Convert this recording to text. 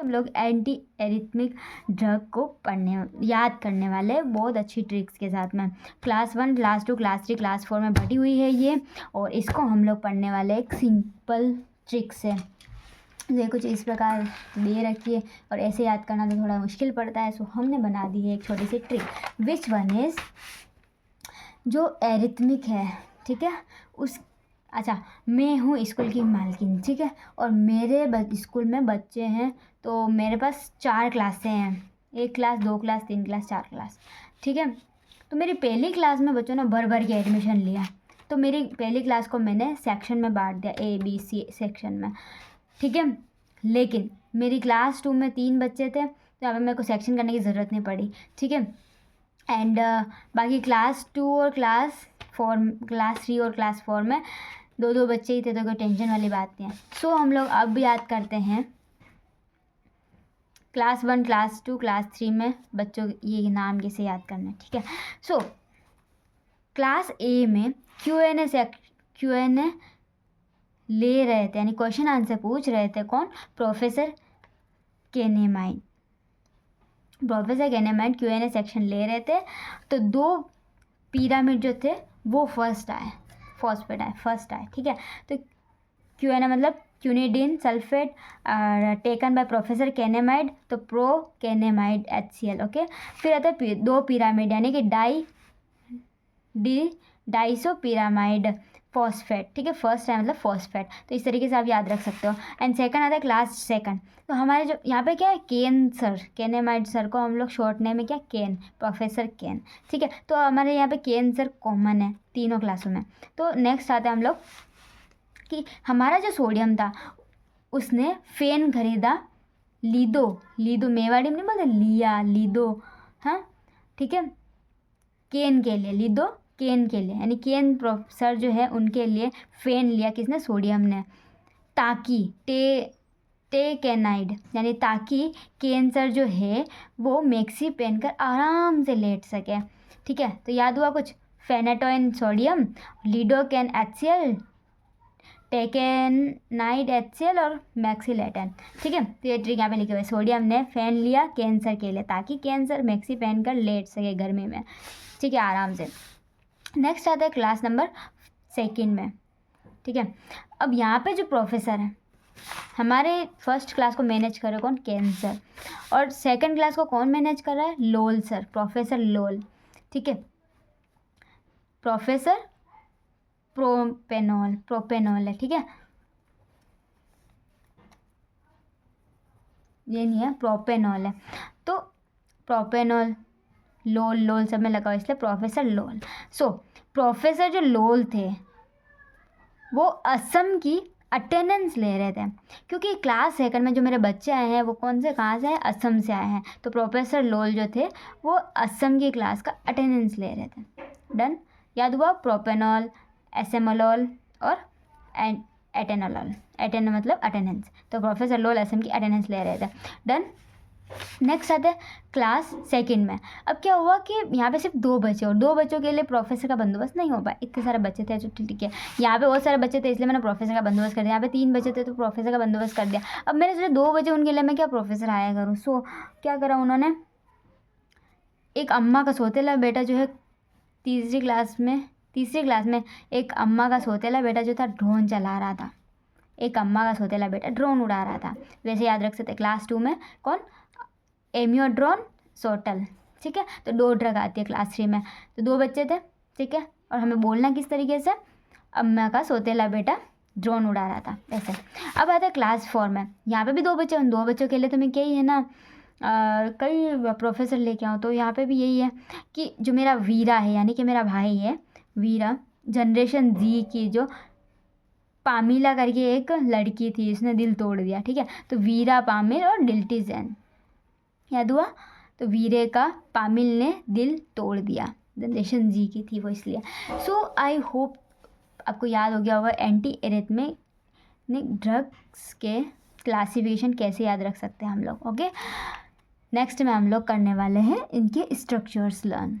हम लोग anti arrhythmic drug को याद करने वाले हैं बहुत अच्छी ट्रिक्स के साथ में। क्लास 1, क्लास 2, क्लास 3, क्लास 4 में बटी हुई है ये, और इसको हम लोग पढ़ने वाले एक सिंपल ट्रिक्स है। ये कुछ इस प्रकार दे रखी है और ऐसे याद करना तो थोड़ा मुश्किल पड़ता है, सो हमने बना दी है एक छोटी सी ट्रिक। विच वन इज़, जो एरिथमिक है, ठीक है, अच्छा, मैं हूँ स्कूल की मालकिन, ठीक है, और मेरे स्कूल में बच्चे हैं, तो मेरे पास 4 क्लासें हैं, 1 क्लास, 2 क्लास, 3 क्लास, 4 क्लास, ठीक है। तो मेरी पहली क्लास में बच्चों ने भर के एडमिशन लिया, तो मेरी पहली क्लास को मैंने सेक्शन में बांट दिया, ABC सेक्शन में, ठीक है। लेकिन मेरी क्लास 2 में 3 बच्चे थे, तो यहाँ पर मेरे को सेक्शन करने की ज़रूरत नहीं पड़ी, ठीक है। एंड बाकी क्लास 2 और क्लास 3 और क्लास 4 में 2 बच्चे ही थे, तो कोई टेंशन वाली बात नहीं है। सो हम लोग अब याद करते हैं क्लास 1, क्लास 2, क्लास 3 में बच्चों ये नाम कैसे याद करना है, ठीक है। सो क्लास A में Q&A ले रहे थे, यानी क्वेश्चन आंसर पूछ रहे थे, कौन? प्रोफेसर केनेमाइन Q&A सेक्शन ले रहे थे। तो 2 पिरामिड जो थे वो फर्स्ट आए, ठीक है। तो Q&A मतलब quinidine sulphate taken by professor केनेमाइड, तो प्रो केनेमाइड HCl, ओके। फिर आता है 2 पिरामिड, यानी कि डाइसोपिरामाइड फॉस्फेट, ठीक है, फर्स्ट है मतलब फॉस्फेट, तो इस तरीके से आप याद रख सकते हो। एंड सेकंड आता है क्लास 2, तो हमारे जो यहाँ पे क्या है, केनेमाइड सर को हम लोग शॉर्ट नेम में क्या, प्रोफेसर केन, ठीक है। तो हमारे यहाँ पे केन सर कॉमन है तीनों क्लासों में। तो नेक्स्ट आते हैं हम लोग कि हमारा जो सोडियम था उसने फेन खरीदा लीदो मेवाड़ी में नहीं बोलते, लीदो, हाँ, ठीक है, केन के लिए, यानी केन प्रोफेसर जो है उनके लिए फेन लिया, किसने? सोडियम ने, ताकि टेकेनाइड, यानी ताकि केन सर जो है वो मैक्सी पहनकर आराम से लेट सके, ठीक है। तो याद हुआ कुछ? Phenytoin sodium, lidocaine HCl, टेकेनाइड HCl और मैक्सीलेटन, ठीक है। तो ये ट्रिक यहाँ पे लिखे हुए, सोडियम ने फैन लिया कैंसर के लिए ताकि कैंसर मैक्सी पहनकर लेट सके गर्मी में, ठीक है, आराम से। नेक्स्ट आता है क्लास नंबर 2 में, ठीक है। अब यहाँ पे जो प्रोफेसर है हमारे फर्स्ट क्लास को मैनेज कर रहे कौन? कैंसर, और सेकंड क्लास को कौन मैनेज कर रहा है? लोल सर, प्रोफेसर लोल, ठीक है। प्रोफेसर प्रोपेनॉल है, ठीक है, ये नहीं है, प्रोपेनॉल है। तो प्रोपेनॉल लोल सब में लगा हुआ, इसलिए प्रोफेसर लोल। सो प्रोफेसर जो लोल थे वो असम की अटेंडेंस ले रहे थे, क्योंकि क्लास 2 में जो मेरे बच्चे आए हैं वो कौन से, कहाँ से आए? असम से आए हैं। तो प्रोफेसर लोल जो थे वो असम की क्लास का अटेंडेंस ले रहे थे। डन, याद हुआ? प्रोपेनॉल, एसेमोलॉल और एटेनोलॉल, एटेन मतलब अटेंडेंस, तो प्रोफेसर लोल असम की अटेंडेंस ले रहे थे। डन। नेक्स्ट आता है क्लास 2 में। अब क्या हुआ कि यहाँ पे सिर्फ 2 बचे और 2 बच्चों के लिए प्रोफेसर का बंदोबस्त नहीं हो पाया, इतने सारे बच्चे थे, जो ठीक है, यहाँ पे बहुत सारे बच्चे थे इसलिए मैंने प्रोफेसर का बंदोबस्त कर दिया, यहाँ पे 3 बचे थे तो प्रोफेसर का बंदोबस्त कर दिया। अब मैंने सोचा 2 बजे उनके लिए मैं क्या प्रोफेसर आया करूँ। सो क्या करा उन्होंने, एक अम्मा का सौतेला बेटा जो है तीसरी क्लास में एक अम्मा का सौतेला बेटा जो था ड्रोन चला रहा था, एक अम्मा का सौतेला बेटा ड्रोन उड़ा रहा था। वैसे याद रख सकते क्लास 2 में कौन? एमियोड्रोन सोटल, ठीक है। तो 2 ड्रग आती है क्लास 3 में, तो 2 बच्चे थे, ठीक है, और हमें बोलना किस तरीके से, अम्मा का सौतेला बेटा ड्रोन उड़ा रहा था, ऐसे। अब आता है क्लास 4 में, यहाँ पे भी 2 बच्चे, उन 2 बच्चों के लिए तो मैं क्या ही है ना कई प्रोफेसर लेके आऊँ, तो यहाँ पे भी यही है कि जो मेरा वीरा है, यानी कि मेरा भाई है वीरा, जनरेशन Z की जो पामिला करके एक लड़की थी, उसने दिल तोड़ दिया, ठीक है। तो वीरा, पामिल और डिल्टी जैन, याद हुआ? तो वीरे का पामिल ने दिल तोड़ दिया, जनरेशन Z की थी वो, इसलिए। सो आई होप आपको याद हो गया होगा एंटी एरिथमेटिक ड्रग्स के क्लासिफिकेशन कैसे याद रख सकते हैं हम लोग, ओके। नेक्स्ट में हम लोग करने वाले हैं इनके स्ट्रक्चर्स लर्न।